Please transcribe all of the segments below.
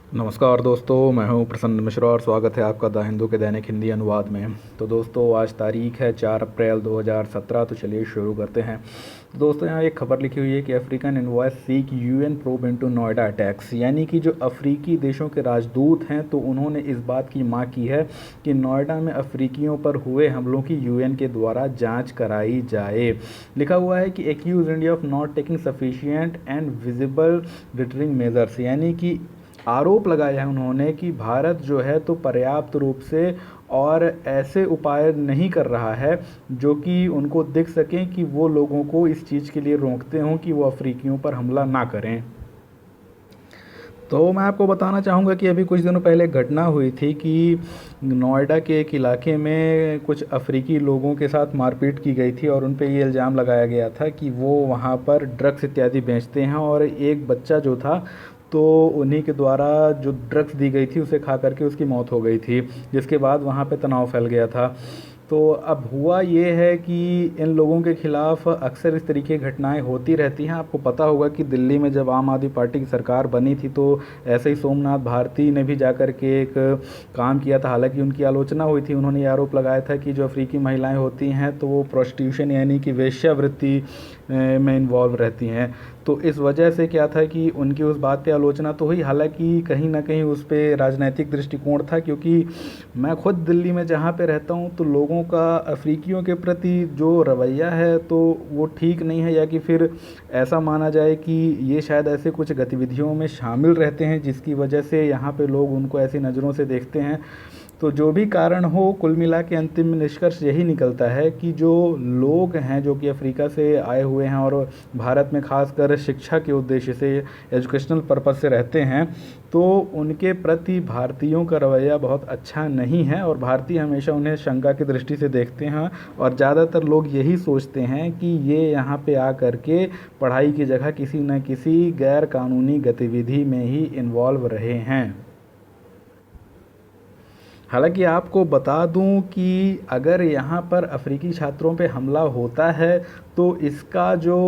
नमस्कार दोस्तों, मैं हूं प्रसन्न मिश्रा और स्वागत है आपका द हिंदू के दैनिक हिंदी अनुवाद में। तो दोस्तों, आज तारीख है 4 अप्रैल 2017। तो चलिए शुरू करते हैं। तो दोस्तों, यहाँ एक खबर लिखी हुई है कि African invoice seek UN probe into Noida attacks. यानी कि जो अफ्रीकी देशों के राजदूत हैं तो उन्होंने इस बात की मांग की है कि नोएडा में अफ्रीकियों पर हुए हमलों की यूएन के द्वारा जाँच कराई जाए। लिखा हुआ है कि accuse India of not taking sufficient and visible deterring measures. यानी कि आरोप लगाया है उन्होंने कि भारत जो है तो पर्याप्त रूप से और ऐसे उपाय नहीं कर रहा है जो कि उनको दिख सकें कि वो लोगों को इस चीज़ के लिए रोकते हों कि वो अफ्रीकियों पर हमला ना करें। तो मैं आपको बताना चाहूँगा कि अभी कुछ दिनों पहले घटना हुई थी कि नोएडा के एक इलाके में कुछ अफ्रीकी लोगों के साथ मारपीट की गई थी और उन पे ये इल्ज़ाम लगाया गया था कि वो वहाँ पर ड्रग्स इत्यादि बेचते हैं और एक बच्चा जो था तो उन्हीं के द्वारा जो ड्रग्स दी गई थी उसे खा करके उसकी मौत हो गई थी, जिसके बाद वहाँ पे तनाव फैल गया था। तो अब हुआ ये है कि इन लोगों के खिलाफ़ अक्सर इस तरीके की घटनाएं होती रहती हैं। आपको पता होगा कि दिल्ली में जब आम आदमी पार्टी की सरकार बनी थी तो ऐसे ही सोमनाथ भारती ने भी जाकर के एक काम किया था। हालांकि उनकी आलोचना हुई थी। उन्होंने ये आरोप लगाया था कि जो अफ्रीकी महिलाएं होती हैं तो वो प्रोस्टिट्यूशन यानी कि वेश्यावृत्ति में इन्वॉल्व रहती हैं। तो इस वजह से क्या था कि उनकी उस बात पे आलोचना तो हुई, हालांकि कहीं ना कहीं उस पे राजनीतिक दृष्टिकोण था, क्योंकि मैं खुद दिल्ली में जहाँ पे रहता हूँ तो लोगों का अफ्रीकियों के प्रति जो रवैया है तो वो ठीक नहीं है, या कि फिर ऐसा माना जाए कि ये शायद ऐसे कुछ गतिविधियों में शामिल रहते हैं जिसकी वजह से यहाँ पे लोग उनको ऐसी नज़रों से देखते हैं। तो जो भी कारण हो, कुल मिला के अंतिम निष्कर्ष यही निकलता है कि जो लोग हैं जो कि अफ्रीका से आए हुए हैं और भारत में खासकर शिक्षा के उद्देश्य से, एजुकेशनल पर्पज़ से रहते हैं, तो उनके प्रति भारतीयों का रवैया बहुत अच्छा नहीं है और भारतीय हमेशा उन्हें शंका की दृष्टि से देखते हैं। और ज़्यादातर लोग यही सोचते हैं कि ये यहाँ पे आ कर के पढ़ाई की जगह किसी न किसी गैर कानूनी गतिविधि में ही इन्वॉल्व रहे हैं। हालांकि आपको बता दूं कि अगर यहाँ पर अफ्रीकी छात्रों पे हमला होता है तो इसका जो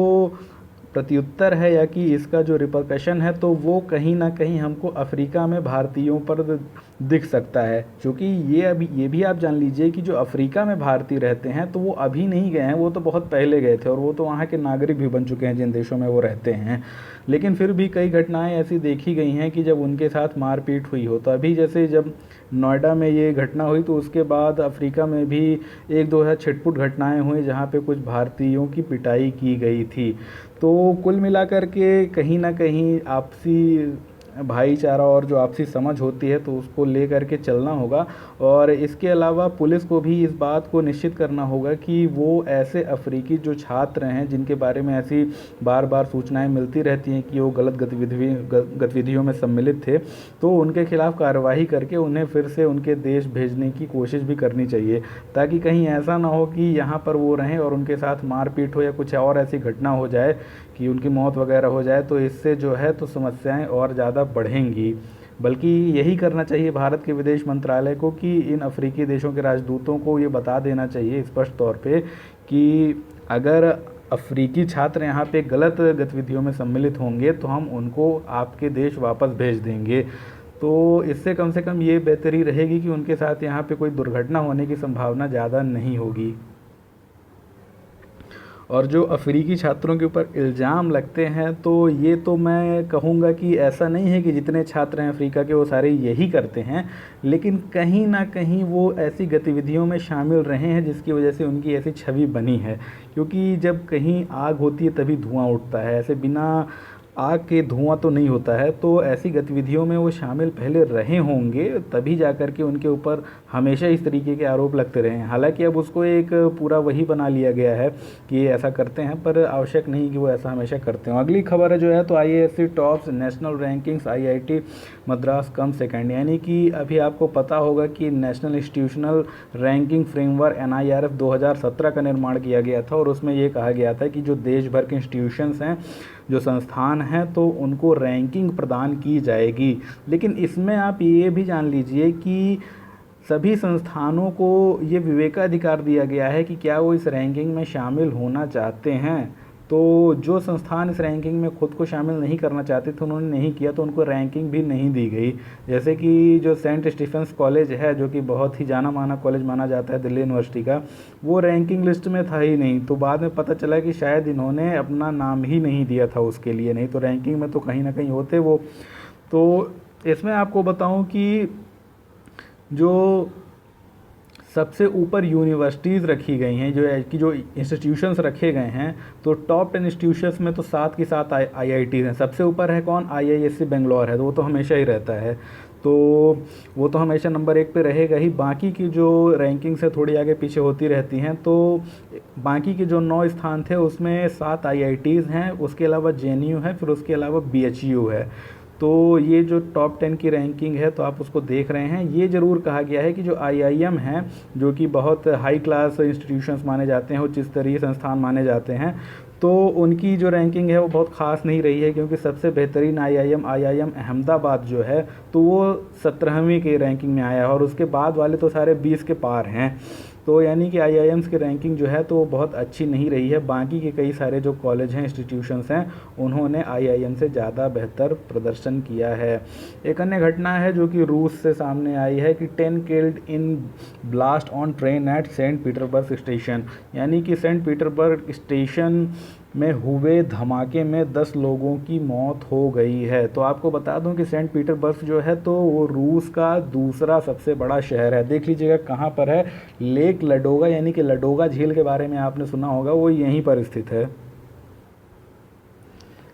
प्रत्युत्तर है या कि इसका जो रिपरकशन है तो वो कहीं ना कहीं हमको अफ्रीका में भारतीयों पर दिख सकता है। क्योंकि ये भी आप जान लीजिए कि जो अफ्रीका में भारतीय रहते हैं तो वो अभी नहीं गए हैं, वो तो बहुत पहले गए थे और वो तो वहाँ के नागरिक भी बन चुके हैं जिन देशों में वो रहते हैं। लेकिन फिर भी कई घटनाएं ऐसी देखी गई हैं कि जब उनके साथ मारपीट हुई हो, तो अभी जैसे जब नोएडा में ये घटना हुई तो उसके बाद अफ्रीका में भी एक दो है छिटपुट घटनाएं हुई जहाँ पे कुछ भारतीयों की पिटाई की गई थी। तो कुल मिलाकर के कहीं ना कहीं आपसी भाईचारा और जो आपसी समझ होती है तो उसको ले करके चलना होगा। और इसके अलावा पुलिस को भी इस बात को निश्चित करना होगा कि वो ऐसे अफ्रीकी जो छात्र हैं जिनके बारे में ऐसी बार बार सूचनाएं मिलती रहती हैं कि वो गलत गतिविधियों में सम्मिलित थे, तो उनके खिलाफ कार्रवाई करके उन्हें फिर से उनके देश भेजने की कोशिश भी करनी चाहिए, ताकि कहीं ऐसा ना हो कि यहाँ पर वो रहें और उनके साथ मारपीट हो या कुछ और ऐसी घटना हो जाए कि उनकी मौत वगैरह हो जाए। तो इससे जो है तो समस्याएं और ज़्यादा बढ़ेंगी। बल्कि यही करना चाहिए भारत के विदेश मंत्रालय को कि इन अफ्रीकी देशों के राजदूतों को ये बता देना चाहिए स्पष्ट तौर पे कि अगर अफ्रीकी छात्र यहाँ पे गलत गतिविधियों में सम्मिलित होंगे तो हम उनको आपके देश वापस भेज देंगे। तो इससे कम से कम ये बेहतरी रहेगी कि उनके साथ यहाँ पे कोई दुर्घटना होने की संभावना ज़्यादा नहीं होगी। और जो अफ्रीकी छात्रों के ऊपर इल्ज़ाम लगते हैं तो ये तो मैं कहूँगा कि ऐसा नहीं है कि जितने छात्र हैं अफ्रीका के वो सारे यही करते हैं, लेकिन कहीं ना कहीं वो ऐसी गतिविधियों में शामिल रहे हैं जिसकी वजह से उनकी ऐसी छवि बनी है। क्योंकि जब कहीं आग होती है तभी धुआं उठता है, ऐसे बिना आग के धुआं तो नहीं होता है। तो ऐसी गतिविधियों में वो शामिल पहले रहे होंगे, तभी जा कर के उनके ऊपर हमेशा इस तरीके के आरोप लगते रहे हैं। हालांकि अब उसको एक पूरा वही बना लिया गया है कि ये ऐसा करते हैं, पर आवश्यक नहीं कि वो ऐसा हमेशा करते हों। अगली खबर है जो है तो IISc tops national rankings, IIT Madras come second. यानी कि अभी आपको पता होगा कि national institutional ranking framework NIRF 2017 का निर्माण किया गया था और उसमें ये कहा गया था कि जो देश भर के इंस्टीट्यूशंस हैं, जो संस्थान हैं, तो उनको रैंकिंग प्रदान की जाएगी। लेकिन इसमें आप ये भी जान लीजिए कि सभी संस्थानों को ये विवेकाधिकार दिया गया है कि क्या वो इस रैंकिंग में शामिल होना चाहते हैं। तो जो संस्थान इस रैंकिंग में खुद को शामिल नहीं करना चाहते थे उन्होंने नहीं किया, तो उनको रैंकिंग भी नहीं दी गई। जैसे कि जो सेंट स्टीफेंस कॉलेज है, जो कि बहुत ही जाना माना कॉलेज माना जाता है दिल्ली यूनिवर्सिटी का, वो रैंकिंग लिस्ट में था ही नहीं। तो बाद में पता चला कि शायद इन्होंने अपना नाम ही नहीं दिया था उसके लिए, नहीं तो रैंकिंग में तो कहीं ना कहीं होते वो। तो इसमें आपको बताऊं कि जो सबसे ऊपर यूनिवर्सिटीज़ रखी गई हैं, जो इंस्टीट्यूशंस रखे गए हैं, तो टॉप 10 इंस्टीट्यूशंस में तो 7 की 7 IITs हैं। सबसे ऊपर है कौन? IISc बेंगलोर है, तो वो तो हमेशा ही रहता है, तो वो तो हमेशा नंबर 1 पे रहेगा ही। बाकी की जो रैंकिंग से थोड़ी आगे पीछे होती रहती हैं, तो बाकी के जो 9 स्थान थे उसमें 7 IITs हैं, उसके अलावा JNU है, फिर उसके अलावा BHU है। तो ये जो टॉप 10 की रैंकिंग है तो आप उसको देख रहे हैं। ये ज़रूर कहा गया है कि जो IIM हैं, जो कि बहुत हाई क्लास इंस्टीट्यूशंस माने जाते हैं, उच्च स्तरीय संस्थान माने जाते हैं, तो उनकी जो रैंकिंग है वो बहुत ख़ास नहीं रही है, क्योंकि सबसे बेहतरीन IIM अहमदाबाद जो है, तो वो 17वीं की रैंकिंग में आया है, और उसके बाद वाले तो सारे 20 के पार हैं। तो यानी कि IIMs की रैंकिंग जो है तो वो बहुत अच्छी नहीं रही है। बाकी के कई सारे जो कॉलेज हैं, इंस्टीट्यूशंस हैं, उन्होंने IIM से ज़्यादा बेहतर प्रदर्शन किया है। एक अन्य घटना है जो कि रूस से सामने आई है कि 10 killed in blast on train at Saint Petersburg station, यानी कि सेंट पीटर्सबर्ग स्टेशन में हुए धमाके में 10 लोगों की मौत हो गई है। तो आपको बता दूं कि सेंट पीटर्सबर्ग जो है तो वो रूस का दूसरा सबसे बड़ा शहर है। देख लीजिएगा कहाँ पर है, लेक लडोगा, यानी कि लडोगा झील के बारे में आपने सुना होगा, वो यहीं पर स्थित है।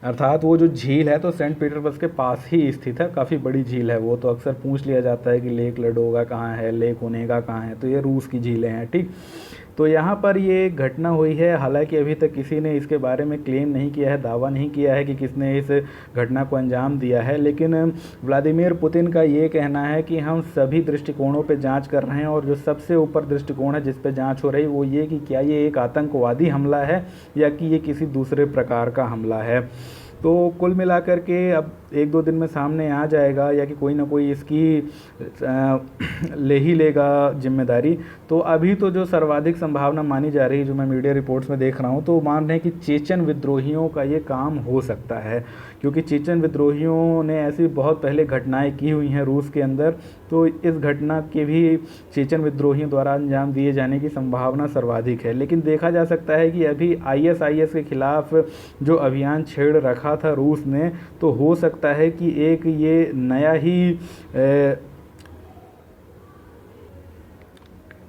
अर्थात वो जो झील है तो सेंट पीटर्सबर्ग के पास ही स्थित है, काफ़ी बड़ी झील है वो। तो अक्सर पूछ लिया जाता है कि लेक लडोगा कहाँ है, लेक ओनेगा कहाँ है, तो ये रूस की झीलें हैं, ठीक। तो यहाँ पर ये घटना हुई है, हालांकि अभी तक किसी ने इसके बारे में क्लेम नहीं किया है, दावा नहीं किया है कि किसने इस घटना को अंजाम दिया है, लेकिन व्लादिमीर पुतिन का ये कहना है कि हम सभी दृष्टिकोणों पे जांच कर रहे हैं, और जो सबसे ऊपर दृष्टिकोण है जिस पे जांच हो रही वो ये कि क्या ये एक आतंकवादी हमला है या कि ये किसी दूसरे प्रकार का हमला है। तो कुल मिलाकर के अब 1-2 दिन में सामने आ जाएगा, या कि कोई ना कोई इसकी ले ही लेगा जिम्मेदारी। तो अभी तो जो सर्वाधिक संभावना मानी जा रही है, जो मैं मीडिया रिपोर्ट्स में देख रहा हूँ, तो मान रहे हैं कि चेचन विद्रोहियों का ये काम हो सकता है, क्योंकि चेचन विद्रोहियों ने ऐसी बहुत पहले घटनाएं की हुई हैं रूस के अंदर, तो इस घटना के भी चेचन विद्रोहियों द्वारा अंजाम दिए जाने की संभावना सर्वाधिक है। लेकिन देखा जा सकता है कि अभी ISIS के खिलाफ जो अभियान छेड़ रखा था रूस ने, तो हो सकता है कि एक ये नया ही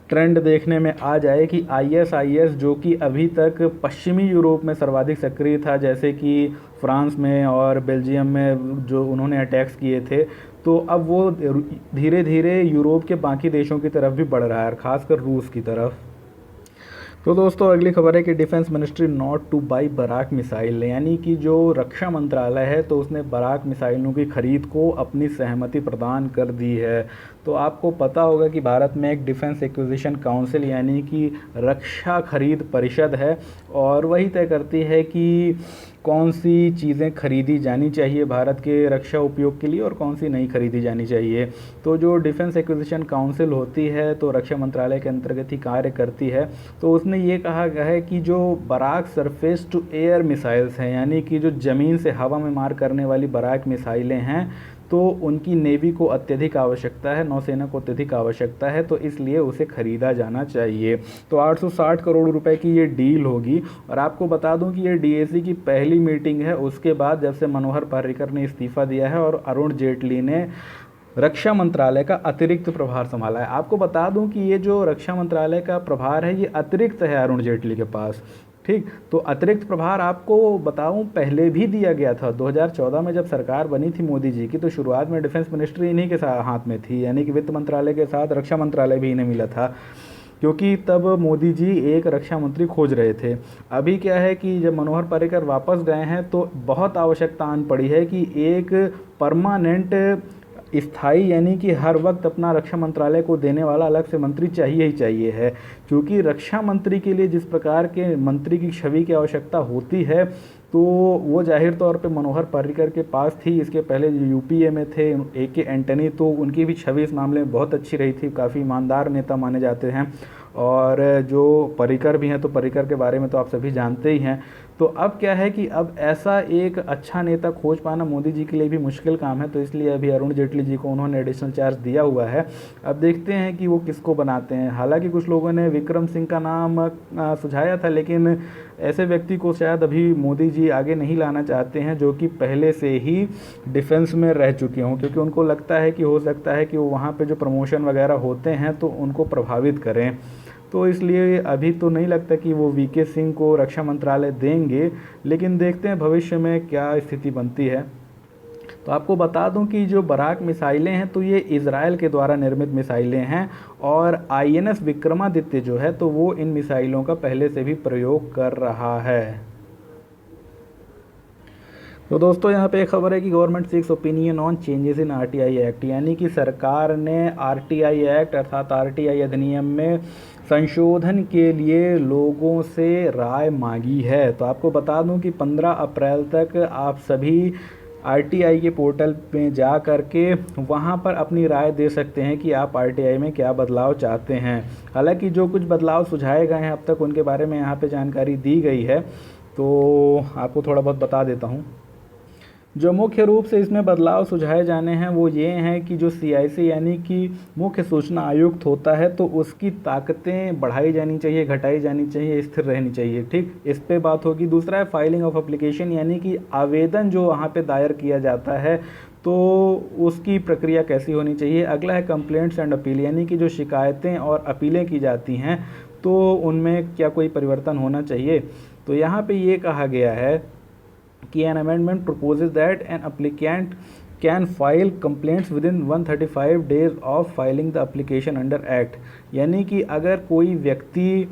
ट्रेंड देखने में आ जाए कि ISIS, जो कि अभी तक पश्चिमी यूरोप में सर्वाधिक सक्रिय था, जैसे कि फ्रांस में और बेल्जियम में जो उन्होंने अटैक्स किए थे, तो अब वो धीरे धीरे यूरोप के बाकी देशों की तरफ भी बढ़ रहा है, खासकर रूस की तरफ। तो दोस्तों अगली खबर है कि defence ministry not to buy Barak missile, यानी कि जो रक्षा मंत्रालय है तो उसने बराक मिसाइलों की खरीद को अपनी सहमति प्रदान कर दी है। तो आपको पता होगा कि भारत में एक डिफेंस एक्विजिशन काउंसिल यानी कि रक्षा खरीद परिषद है, और वही तय करती है कि कौन सी चीज़ें खरीदी जानी चाहिए भारत के रक्षा उपयोग के लिए और कौन सी नहीं खरीदी जानी चाहिए। तो जो डिफेंस एक्विजिशन काउंसिल होती है तो रक्षा मंत्रालय के अंतर्गत ही कार्य करती है। तो उसने ये कहा गया है कि जो Barak surface to air missiles हैं, यानी कि जो ज़मीन से हवा में मार करने वाली बराक मिसाइलें हैं, तो उनकी नेवी को अत्यधिक आवश्यकता है, नौसेना को अत्यधिक आवश्यकता है, तो इसलिए उसे खरीदा जाना चाहिए। तो 860 करोड़ रुपए की ये डील होगी। और आपको बता दूं कि ये DAC की पहली मीटिंग है उसके बाद जब से मनोहर पर्रिकर ने इस्तीफा दिया है और अरुण जेटली ने रक्षा मंत्रालय का अतिरिक्त प्रभार संभाला है। आपको बता दूं कि ये जो रक्षा मंत्रालय का प्रभार है ये अतिरिक्त है अरुण जेटली के पास, ठीक। तो अतिरिक्त प्रभार आपको बताऊं पहले भी दिया गया था। 2014 में जब सरकार बनी थी मोदी जी की, तो शुरुआत में डिफेंस मिनिस्ट्री इन्हीं के हाथ में थी, यानी कि वित्त मंत्रालय के साथ रक्षा मंत्रालय भी इन्हें मिला था, क्योंकि तब मोदी जी एक रक्षा मंत्री खोज रहे थे। अभी क्या है कि जब मनोहर पर्रिकर वापस गए हैं तो बहुत आवश्यकता आन पड़ी है कि एक परमानेंट स्थायी, यानी कि हर वक्त अपना रक्षा मंत्रालय को देने वाला अलग से मंत्री चाहिए ही चाहिए है, क्योंकि रक्षा मंत्री के लिए जिस प्रकार के मंत्री की छवि की आवश्यकता होती है तो वो जाहिर तौर पे मनोहर पर्रिकर के पास थी। इसके पहले जो UPA में थे AK एंटनी, तो उनकी भी छवि इस मामले में बहुत अच्छी रही थी, काफ़ी ईमानदार नेता माने जाते हैं। और जो पर्रिकर भी हैं तो पर्रिकर के बारे में तो आप सभी जानते ही हैं। तो अब क्या है कि अब ऐसा एक अच्छा नेता खोज पाना मोदी जी के लिए भी मुश्किल काम है, तो इसलिए अभी अरुण जेटली जी को उन्होंने एडिशनल चार्ज दिया हुआ है। अब देखते हैं कि वो किसको बनाते हैं। हालांकि कुछ लोगों ने विक्रम सिंह का नाम सुझाया था, लेकिन ऐसे व्यक्ति को शायद अभी मोदी जी आगे नहीं लाना चाहते हैं जो कि पहले से ही डिफेंस में रह चुके हों, क्योंकि उनको लगता है कि हो सकता है कि वो वहाँ पे जो प्रमोशन वगैरह होते हैं तो उनको प्रभावित करें। तो इसलिए अभी तो नहीं लगता कि वो वीके सिंह को रक्षा मंत्रालय देंगे, लेकिन देखते हैं भविष्य में क्या स्थिति बनती है। तो आपको बता दूं कि जो बराक मिसाइलें हैं तो ये इज़राइल के द्वारा निर्मित मिसाइलें हैं, और आईएनएस विक्रमादित्य जो है तो वो इन मिसाइलों का पहले से भी प्रयोग कर रहा है। तो दोस्तों यहाँ पे एक खबर है कि government seeks opinion on changes in RTI act, यानी कि सरकार ने आरटीआई एक्ट अर्थात आरटीआई अधिनियम में संशोधन के लिए लोगों से राय मांगी है। तो आपको बता दूं कि 15 अप्रैल तक आप सभी आरटीआई के पोर्टल पे जा करके वहाँ पर अपनी राय दे सकते हैं कि आप आरटीआई में क्या बदलाव चाहते हैं। हालांकि जो कुछ बदलाव सुझाए गए हैं अब तक उनके बारे में यहाँ पे जानकारी दी गई है, तो आपको थोड़ा बहुत बता देता हूँ। जो मुख्य रूप से इसमें बदलाव सुझाए जाने हैं वो ये हैं कि जो सीआईसी यानी कि मुख्य सूचना आयुक्त होता है तो उसकी ताकतें बढ़ाई जानी चाहिए, घटाई जानी चाहिए, स्थिर रहनी चाहिए। ठीक, इस पे बात होगी। दूसरा है फाइलिंग ऑफ एप्लीकेशन, यानी कि आवेदन जो वहाँ पे दायर किया जाता है तो उसकी प्रक्रिया कैसी होनी चाहिए। अगला है कंप्लेंट्स एंड अपील, यानी कि जो शिकायतें और अपीलें की जाती हैं तो उनमें क्या कोई परिवर्तन होना चाहिए। तो यहाँ पे ये कहा गया है कि an amendment proposes that an applicant can file complaints within 135 days of filing the application under act, यानी कि अगर कोई व्यक्ति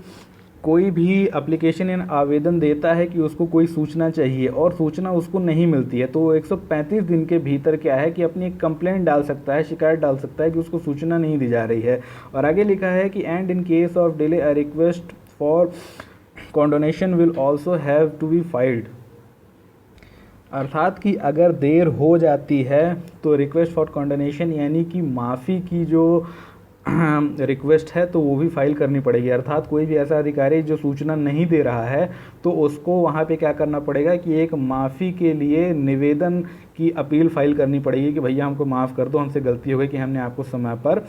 कोई भी एप्लीकेशन या आवेदन देता है कि उसको कोई सूचना चाहिए और सूचना उसको नहीं मिलती है तो 135 दिन के भीतर क्या है कि अपनी एक कंप्लेंट डाल सकता है, शिकायत डाल सकता है कि उसको सूचना नहीं दी जा रही है। और आगे लिखा है कि and in case of delay a request for condonation will also have to be filed, अर्थात कि अगर देर हो जाती है तो रिक्वेस्ट फॉर कॉन्डोनेशन यानी कि माफ़ी की जो रिक्वेस्ट है तो वो भी फाइल करनी पड़ेगी। अर्थात कोई भी ऐसा अधिकारी जो सूचना नहीं दे रहा है तो उसको वहाँ पे क्या करना पड़ेगा कि एक माफ़ी के लिए निवेदन की अपील फाइल करनी पड़ेगी कि भैया हमको माफ़ कर दो, हमसे गलती हो गई कि हमने आपको समय पर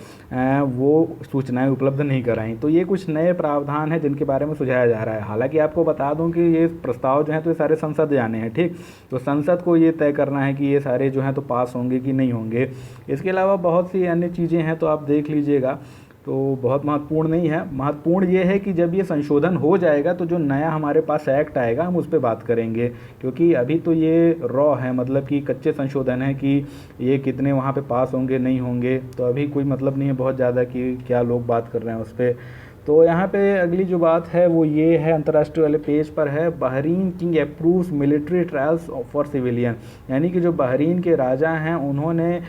वो सूचनाएं उपलब्ध नहीं कराई। तो ये कुछ नए प्रावधान हैं जिनके बारे में सुझाया जा रहा है। हालांकि आपको बता दूं कि ये प्रस्ताव जो हैं तो ये सारे संसद जाने हैं। ठीक, तो संसद को ये तय करना है कि ये सारे जो हैं तो पास होंगे कि नहीं होंगे। इसके अलावा बहुत सी अन्य चीज़ें हैं तो आप देख लीजिएगा, तो बहुत महत्वपूर्ण नहीं है। महत्वपूर्ण ये है कि जब ये संशोधन हो जाएगा तो जो नया हमारे पास एक्ट आएगा हम उस पर बात करेंगे, क्योंकि अभी तो ये रॉ है, मतलब कि कच्चे संशोधन है कि ये कितने वहाँ पे पास होंगे नहीं होंगे, तो अभी कोई मतलब नहीं है बहुत ज़्यादा कि क्या लोग बात कर रहे हैं उस पर। तो यहाँ पे अगली जो बात है वो ये है, अंतर्राष्ट्रीय वाले पेज पर है, Bahrain king approves military trials for civilian, यानी कि जो बहरीन के राजा हैं उन्होंने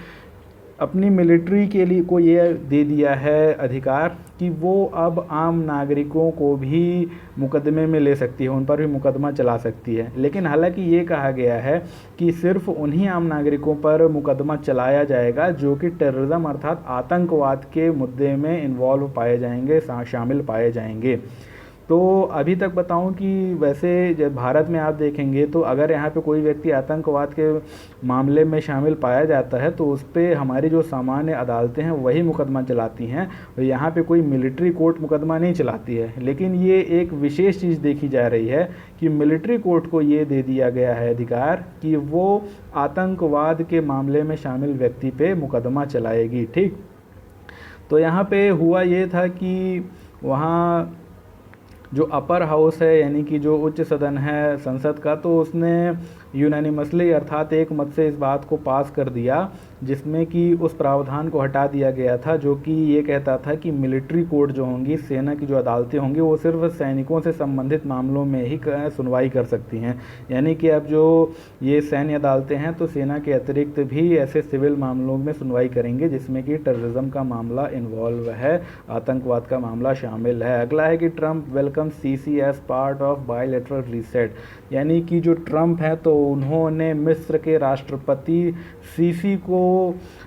अपनी मिलिट्री के लिए को ये दे दिया है अधिकार कि वो अब आम नागरिकों को भी मुकदमे में ले सकती है, उन पर भी मुकदमा चला सकती है। लेकिन हालांकि ये कहा गया है कि सिर्फ उन्हीं आम नागरिकों पर मुकदमा चलाया जाएगा जो कि टेररिज्म अर्थात आतंकवाद के मुद्दे में इन्वॉल्व पाए जाएंगे, शामिल पाए जाएंगे। तो अभी तक बताऊं कि वैसे जब भारत में आप देखेंगे तो अगर यहाँ पे कोई व्यक्ति आतंकवाद के मामले में शामिल पाया जाता है तो उस पर हमारी जो सामान्य अदालतें हैं वही मुकदमा चलाती हैं, और यहाँ पे कोई मिलिट्री कोर्ट मुकदमा नहीं चलाती है। लेकिन ये एक विशेष चीज़ देखी जा रही है कि मिलिट्री कोर्ट को ये दे दिया गया है अधिकार कि वो आतंकवाद के मामले में शामिल व्यक्ति पे मुकदमा चलाएगी। ठीक, तो यहाँ पे हुआ ये था कि वहाँ जो अपर हाउस है यानी कि जो उच्च सदन है संसद का, तो उसने यूनानिमसली अर्थात एक मत से इस बात को पास कर दिया जिसमें कि उस प्रावधान को हटा दिया गया था जो कि ये कहता था कि मिलिट्री कोर्ट जो होंगी, सेना की जो अदालतें होंगी, वो सिर्फ सैनिकों से संबंधित मामलों में ही सुनवाई कर सकती हैं। यानी कि अब जो ये सैन्य अदालतें हैं तो सेना के अतिरिक्त भी ऐसे सिविल मामलों में सुनवाई करेंगे जिसमें कि टेररिज्म का मामला इन्वॉल्व है, आतंकवाद का मामला शामिल है। अगला है कि Trump welcome Sisi as part of bilateral reset, यानी कि जो ट्रंप है तो उन्होंने मिस्र के राष्ट्रपति सीसी को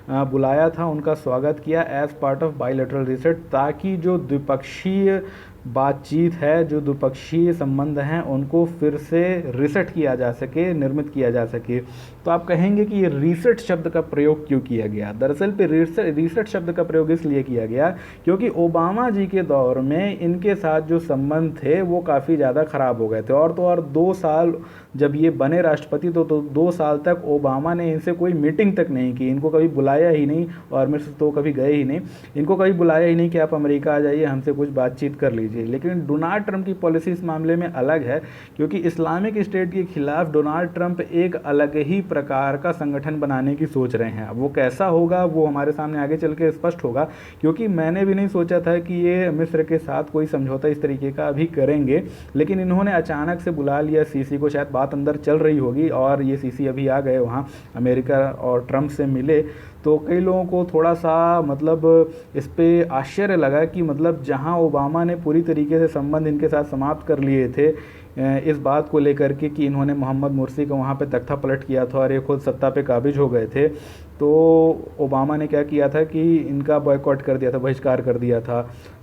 बुलाया था, उनका स्वागत किया as part of bilateral reset, ताकि जो द्विपक्षीय बातचीत है, जो द्विपक्षीय संबंध हैं उनको फिर से रीसेट किया जा सके, निर्मित किया जा सके। तो आप कहेंगे कि ये रीसेट शब्द का प्रयोग क्यों किया गया? दरअसल पे रीसेट शब्द का प्रयोग इसलिए किया गया क्योंकि ओबामा जी के दौर में इनके साथ जो संबंध थे वो काफ़ी ज़्यादा ख़राब हो गए थे। और तो और 2 साल जब ये बने राष्ट्रपति तो 2 साल तक ओबामा ने इनसे कोई मीटिंग तक नहीं की, इनको कभी बुलाया ही नहीं, और मेरे से तो कभी गए ही नहीं, इनको कभी बुलाया ही नहीं कि आप अमेरिका आ जाइए, हमसे कुछ बातचीत कर लीजिए। लेकिन डोनाल्ड ट्रंप की पॉलिसी इस मामले में अलग है, क्योंकि इस्लामिक स्टेट के खिलाफ डोनाल्ड ट्रंप एक अलग ही प्रकार का संगठन बनाने की सोच रहे हैं। अब वो कैसा होगा वो हमारे सामने आगे चल के स्पष्ट होगा, क्योंकि मैंने भी नहीं सोचा था कि ये मिस्र के साथ कोई समझौता इस तरीके का अभी करेंगे, लेकिन इन्होंने अचानक से बुला लिया सीसी को। शायद बात अंदर चल रही होगी और ये सीसी अभी आ गए वहाँ अमेरिका और ट्रंप से मिले। तो कई लोगों को थोड़ा सा मतलब इस पे आश्चर्य लगा कि मतलब जहां ओबामा ने पूरी तरीके से संबंध इनके साथ समाप्त कर लिए थे इस बात को लेकर के कि इन्होंने मोहम्मद मुर्सी को वहाँ पे तख्ता पलट किया था और ये खुद सत्ता पे काबिज हो गए थे, तो ओबामा ने क्या किया था कि इनका बॉयकॉट कर दिया था, बहिष्कार कर दिया था।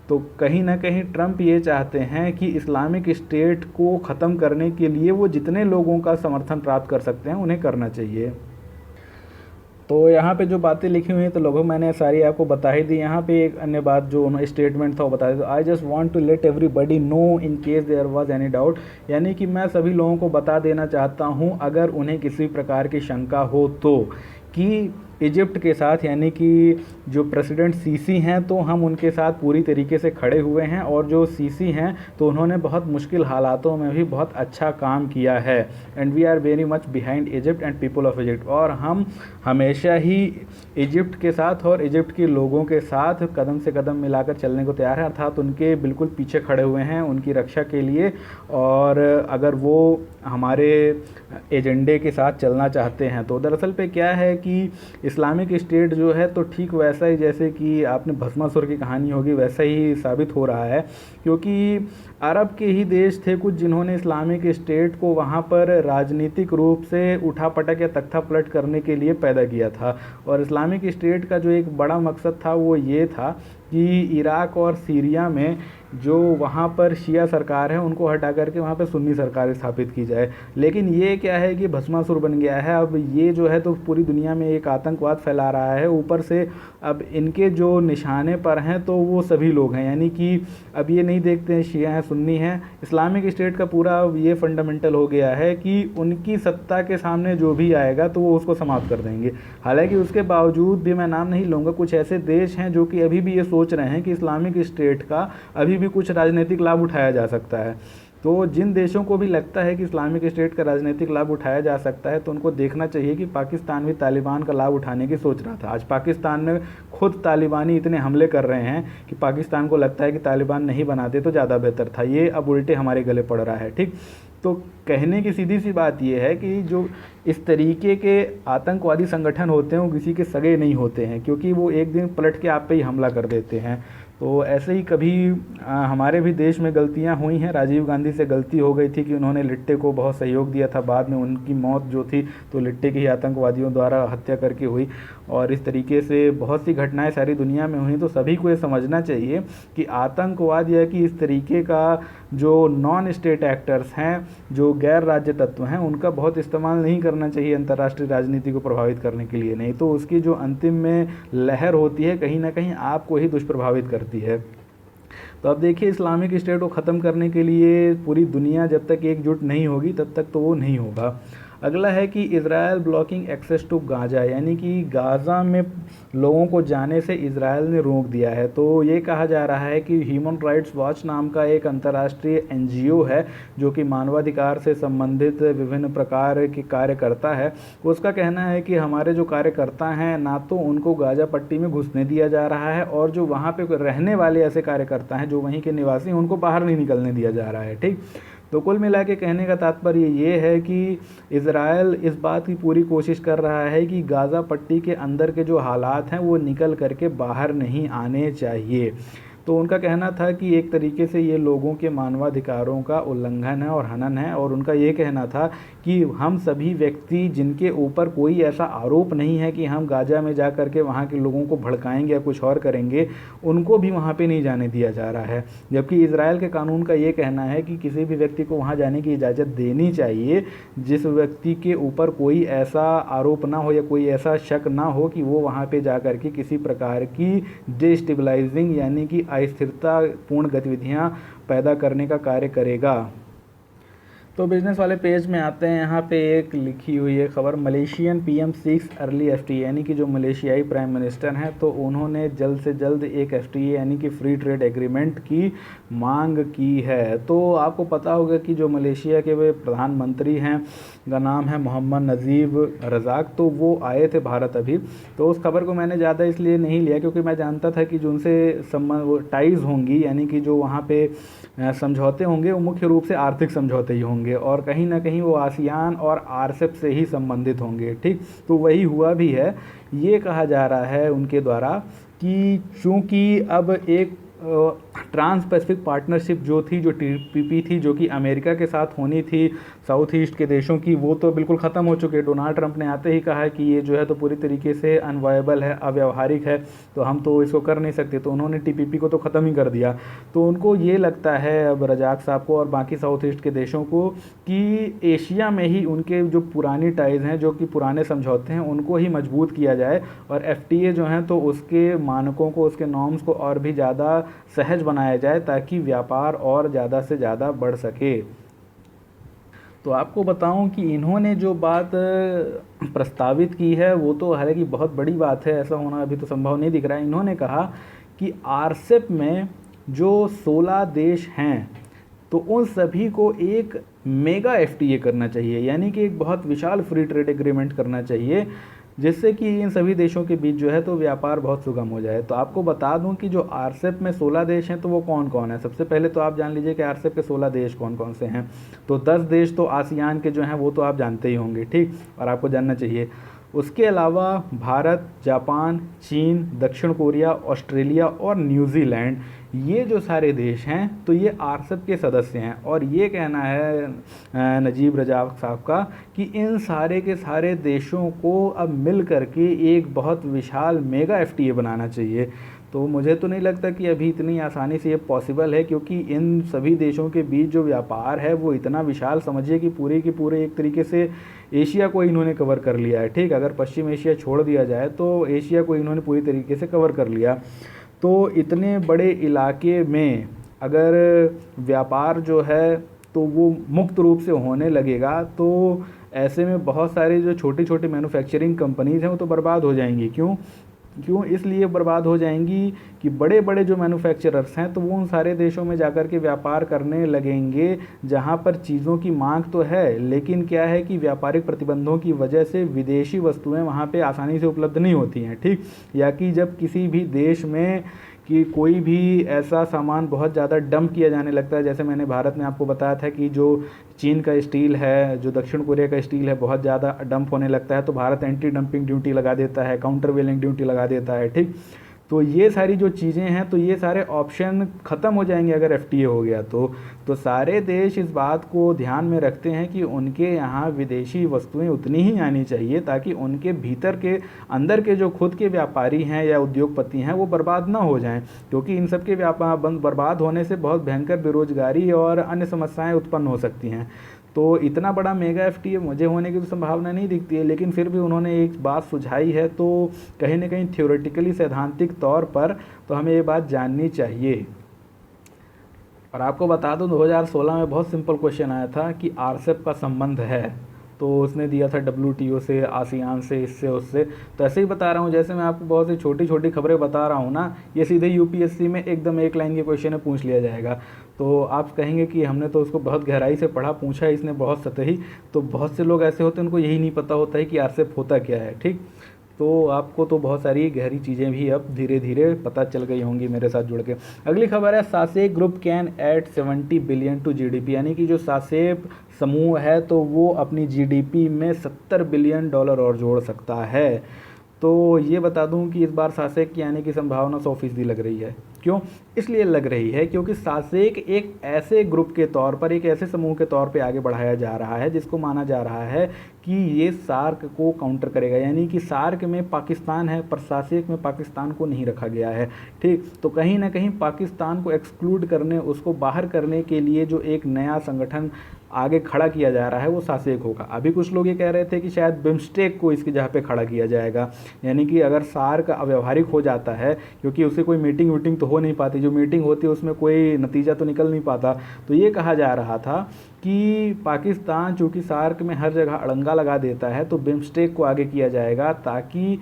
तो कहीं ना कहीं ट्रंप ये चाहते हैं कि इस्लामिक स्टेट को ख़त्म करने के लिए वो जितने लोगों का समर्थन प्राप्त कर सकते हैं उन्हें करना चाहिए। तो यहाँ पे जो बातें लिखी हुई हैं तो लगभग मैंने सारी आपको बता ही दी। यहाँ पे एक अन्य बात जो उन्होंने स्टेटमेंट था वो बता दी, I just want to let everybody know in case there was any doubt, यानी कि मैं सभी लोगों को बता देना चाहता हूँ अगर उन्हें किसी प्रकार की शंका हो तो, कि इजिप्ट के साथ यानी कि जो प्रेसिडेंट सीसी हैं तो हम उनके साथ पूरी तरीके से खड़े हुए हैं, और जो सीसी हैं तो उन्होंने बहुत मुश्किल हालातों में भी बहुत अच्छा काम किया है। And we are very much behind Egypt and people of Egypt, और हम हमेशा ही इजिप्ट के साथ और इजिप्ट के लोगों के साथ कदम से कदम मिलाकर चलने को तैयार हैं, अर्थात उनके बिल्कुल पीछे खड़े हुए हैं उनकी रक्षा के लिए। और अगर वो हमारे एजेंडे के साथ चलना चाहते हैं तो दरअसल पे क्या है कि इस्लामिक स्टेट जो है तो ठीक वैसा ही जैसे कि आपने भस्मासुर की कहानी होगी वैसा ही साबित हो रहा है, क्योंकि अरब के ही देश थे कुछ जिन्होंने इस्लामिक स्टेट को वहाँ पर राजनीतिक रूप से उठापटक या तख्ता पलट करने के लिए पैदा किया था। और इस्लामिक स्टेट का जो एक बड़ा मकसद था वो ये था कि इराक और सीरिया में जो वहाँ पर शिया सरकार है उनको हटा करके वहाँ पे सुन्नी सरकार स्थापित की जाए। लेकिन ये क्या है कि भस्मासुर बन गया है। अब ये जो है तो पूरी दुनिया में एक आतंकवाद फैला रहा है, ऊपर से अब इनके जो निशाने पर हैं तो वो सभी लोग हैं, यानी कि अब ये नहीं देखते हैं शिया हैं सुन्नी हैं। इस्लामिक स्टेट का पूरा ये फंडामेंटल हो गया है कि उनकी सत्ता के सामने जो भी आएगा तो वो उसको समाप्त कर देंगे। हालांकि उसके बावजूद भी मैं नाम नहीं लूँगा, कुछ ऐसे देश हैं जो कि अभी भी ये सोच रहे हैं कि इस्लामिक स्टेट का अभी भी कुछ राजनीतिक लाभ उठाया जा सकता है। तो जिन देशों को भी लगता है कि इस्लामिक स्टेट का राजनीतिक लाभ उठाया जा सकता है तो उनको देखना चाहिए कि पाकिस्तान भी तालिबान का लाभ उठाने की सोच रहा था। आज पाकिस्तान में खुद तालिबानी इतने हमले कर रहे हैं कि पाकिस्तान को लगता है कि तालिबान नहीं बनाते तो ज़्यादा बेहतर था, ये अब उल्टे हमारे गले पड़ रहा है। ठीक, तो कहने की सीधी सी बात यह है कि जो इस तरीके के आतंकवादी संगठन होते हैं वो किसी के सगे नहीं होते हैं, क्योंकि वो एक दिन पलट के आप पे ही हमला कर देते हैं। तो ऐसे ही कभी हमारे भी देश में गलतियां हुई हैं। राजीव गांधी से गलती हो गई थी कि उन्होंने लिट्टे को बहुत सहयोग दिया था, बाद में उनकी मौत जो थी तो लिट्टे की ही आतंकवादियों द्वारा हत्या करके हुई। और इस तरीके से बहुत सी घटनाएं सारी दुनिया में हुई। तो सभी को ये समझना चाहिए कि आतंकवाद या कि इस तरीके का जो नॉन स्टेट एक्टर्स हैं, जो गैर राज्य तत्व हैं, उनका बहुत इस्तेमाल नहीं करना चाहिए अंतर्राष्ट्रीय राजनीति को प्रभावित करने के लिए। नहीं तो उसकी जो अंतिम में लहर होती है कहीं ना कहीं आपको ही दुष्प्रभावित करती है। तो अब देखिए, इस्लामिक स्टेट को ख़त्म करने के लिए पूरी दुनिया जब तक एकजुट नहीं होगी तब तक तो वो नहीं होगा। अगला है कि Israel blocking access to Gaza, यानी कि गाज़ा में लोगों को जाने से इज़राइल ने रोक दिया है। तो ये कहा जा रहा है कि ह्यूमन राइट्स वॉच नाम का एक अंतर्राष्ट्रीय एनजीओ है जो कि मानवाधिकार से संबंधित विभिन्न प्रकार के कार्य करता है। उसका कहना है कि हमारे जो कार्यकर्ता हैं ना तो उनको गाज़ा पट्टी में घुसने दिया जा रहा है, और जो वहाँ पे रहने वाले ऐसे कार्यकर्ता हैं जो वहीं के निवासी हैं उनको बाहर नहीं निकलने दिया जा रहा है। ठीक, तो कुल मिला के कहने का तात्पर्य ये है कि इज़राइल इस बात की पूरी कोशिश कर रहा है कि गाज़ा पट्टी के अंदर के जो हालात हैं वो निकल करके बाहर नहीं आने चाहिए। तो उनका कहना था कि एक तरीके से ये लोगों के मानवाधिकारों का उल्लंघन है और हनन है, और उनका ये कहना था कि हम सभी व्यक्ति जिनके ऊपर कोई ऐसा आरोप नहीं है कि हम गाजा में जा कर के वहाँ के लोगों को भड़काएंगे या कुछ और करेंगे, उनको भी वहाँ पे नहीं जाने दिया जा रहा है। जबकि इजराइल के कानून का ये कहना है कि किसी भी व्यक्ति को वहाँ जाने की इजाज़त देनी चाहिए जिस व्यक्ति के ऊपर कोई ऐसा आरोप ना हो या कोई ऐसा शक ना हो कि वो वहाँ पे जा कर के किसी प्रकार की डिस्टेबलाइजिंग यानी कि अस्थिरता पूर्ण गतिविधियाँ पैदा करने का कार्य करेगा। तो बिजनेस वाले पेज में आते हैं, यहाँ पे एक लिखी हुई है खबर, Malaysian PM seeks early FTA, यानी कि जो मलेशियाई प्राइम मिनिस्टर हैं तो उन्होंने जल्द से जल्द एक एफटीए यानी कि फ्री ट्रेड एग्रीमेंट की मांग की है। तो आपको पता होगा कि जो मलेशिया के वे प्रधानमंत्री हैं का नाम है मोहम्मद नजीब रज़ाक, तो वो आए थे भारत अभी। तो उस खबर को मैंने ज़्यादा इसलिए नहीं लिया क्योंकि मैं जानता था कि जो उनसे संबंध टाइज़ होंगी यानी कि जो वहाँ पे समझौते होंगे वो मुख्य रूप से आर्थिक समझौते ही होंगे और कहीं ना कहीं वो आसियान और आरसेप से ही संबंधित होंगे। ठीक, तो वही हुआ भी है। ये कहा जा रहा है उनके द्वारा कि चूँकि अब एक ट्रांस पैसिफिक पार्टनरशिप जो थी, जो टीपीपी थी, जो कि अमेरिका के साथ होनी थी साउथ ईस्ट के देशों की, वो तो बिल्कुल ख़त्म हो चुके। डोनाल्ड ट्रंप ने आते ही कहा है कि ये जो है तो पूरी तरीके से अनवायबल है, अव्यावहारिक है, तो हम तो इसको कर नहीं सकते। तो उन्होंने टीपीपी को तो ख़त्म ही कर दिया। तो उनको ये लगता है अब रजाक साहब को और बाकी साउथ ईस्ट के देशों को कि एशिया में ही उनके जो पुरानी टाइज़ हैं, जो कि पुराने समझौते हैं, उनको ही मजबूत किया जाए और एफटीए जो हैं तो उसके मानकों को, उसके नॉर्म्स को और भी ज़्यादा सहज बनाया जाए ताकि व्यापार और ज़्यादा से ज़्यादा बढ़ सके। तो आपको बताऊं कि इन्होंने जो बात प्रस्तावित की है वो तो हालांकि बहुत बड़ी बात है, ऐसा होना अभी तो संभव नहीं दिख रहा है। इन्होंने कहा कि आरसेप में जो 16 देश हैं तो उन सभी को एक मेगा एफटीए करना चाहिए, यानी कि एक बहुत विशाल फ्री ट्रेड एग्रीमेंट करना चाहिए जिससे कि इन सभी देशों के बीच जो है तो व्यापार बहुत सुगम हो जाए। तो आपको बता दूं कि जो आरसेप में 16 देश हैं तो वो कौन कौन है। सबसे पहले तो आप जान लीजिए कि आरसेप के 16 देश कौन कौन से हैं। तो 10 देश तो आसियान के जो हैं वो तो आप जानते ही होंगे, ठीक, और आपको जानना चाहिए। उसके अलावा भारत, जापान, चीन, दक्षिण कोरिया, ऑस्ट्रेलिया और न्यूजीलैंड, ये जो सारे देश हैं तो ये आरसेप के सदस्य हैं। और ये कहना है नजीब रजाक साहब का कि इन सारे के सारे देशों को अब मिल करके एक बहुत विशाल मेगा एफटीए बनाना चाहिए। तो मुझे तो नहीं लगता कि अभी इतनी आसानी से ये पॉसिबल है, क्योंकि इन सभी देशों के बीच जो व्यापार है वो इतना विशाल, समझिए कि पूरे के पूरे एक तरीके से एशिया को इन्होंने कवर कर लिया है। ठीक, अगर पश्चिम एशिया छोड़ दिया जाए तो एशिया को इन्होंने पूरी तरीके से कवर कर लिया। तो इतने बड़े इलाके में अगर व्यापार जो है तो वो मुक्त रूप से होने लगेगा तो ऐसे में बहुत सारे जो छोटी छोटी मैन्युफैक्चरिंग कंपनीज़ हैं वो तो बर्बाद हो जाएंगी। क्यों इसलिए बर्बाद हो जाएंगी कि बड़े बड़े जो मैन्युफैक्चरर्स हैं तो वो उन सारे देशों में जाकर के व्यापार करने लगेंगे जहां पर चीज़ों की मांग तो है, लेकिन क्या है कि व्यापारिक प्रतिबंधों की वजह से विदेशी वस्तुएं वहां पे आसानी से उपलब्ध नहीं होती हैं। ठीक, या कि जब किसी भी देश में कि कोई भी ऐसा सामान बहुत ज़्यादा डंप किया जाने लगता है, जैसे मैंने भारत में आपको बताया था कि जो चीन का स्टील है, जो दक्षिण कोरिया का स्टील है, बहुत ज़्यादा डंप होने लगता है तो भारत एंटी डंपिंग ड्यूटी लगा देता है, काउंटर वेलिंग ड्यूटी लगा देता है। ठीक, तो ये सारी जो चीज़ें हैं तो ये सारे ऑप्शन ख़त्म हो जाएंगे अगर एफटीए हो गया तो सारे देश इस बात को ध्यान में रखते हैं कि उनके यहाँ विदेशी वस्तुएं उतनी ही आनी चाहिए ताकि उनके भीतर के अंदर के जो खुद के व्यापारी हैं या उद्योगपति हैं वो बर्बाद ना हो जाएं, क्योंकि इन सब के व्यापार बर्बाद होने से बहुत भयंकर बेरोजगारी और अन्य समस्याएं उत्पन्न हो सकती हैं। तो इतना बड़ा मेगा एफटीए मुझे होने की तो संभावना नहीं दिखती है, लेकिन फिर भी उन्होंने एक बात सुझाई है तो कहीं ना कहीं थ्योरेटिकली, सैद्धांतिक तौर पर तो हमें ये बात जाननी चाहिए। और आपको बता दूं 2016 में बहुत सिंपल क्वेश्चन आया था कि आरसेप का संबंध है, तो उसने दिया था डब्ल्यूटीओ से, आसियान से, इससे उससे। तो ऐसे ही बता रहा हूँ, जैसे मैं आपको बहुत सी छोटी छोटी खबरें बता रहा हूँ ना, ये सीधे यूपीएससी में एकदम एक लाइन के क्वेश्चन में पूछ लिया जाएगा। तो आप कहेंगे कि हमने तो उसको बहुत गहराई से पढ़ा, पूछा इसने बहुत सतही। तो बहुत से लोग ऐसे होते हैं उनको यही नहीं पता होता है कि आरसेप होता क्या है। ठीक, तो आपको तो बहुत सारी गहरी चीज़ें भी अब धीरे धीरे पता चल गई होंगी मेरे साथ जुड़ के। अगली खबर है, सासेक group can add 70 billion to GDP, यानी कि जो सासेक समूह है तो वो अपनी जीडीपी में $70 बिलियन और जोड़ सकता है। तो ये बता दूं कि इस बार सासेक की आने की संभावना 100% लग रही है। क्यों? इसलिए लग रही है क्योंकि सासेक एक ऐसे ग्रुप के तौर पर, एक ऐसे समूह के तौर पे आगे बढ़ाया जा रहा है जिसको माना जा रहा है कि ये सार्क को काउंटर करेगा। यानी कि सार्क में पाकिस्तान है पर सासेक में पाकिस्तान को नहीं रखा गया है। ठीक, तो कहीं ना कहीं पाकिस्तान को एक्सक्लूड करने, उसको बाहर करने के लिए जो एक नया संगठन आगे खड़ा किया जा रहा है वो सासेक होगा। अभी कुछ लोग ये कह रहे थे कि शायद बिम्स्टेक को इसकी जगह पे खड़ा किया जाएगा। यानी कि अगर सार्क अव्यवहारिक हो जाता है, क्योंकि उससे कोई मीटिंग वीटिंग तो हो नहीं पाती, जो मीटिंग होती है उसमें कोई नतीजा तो निकल नहीं पाता, तो ये कहा जा रहा था कि पाकिस्तान चूँकि सार्क में हर जगह अड़ंगा लगा देता है तो बिम्स्टेक को आगे किया जाएगा, ताकि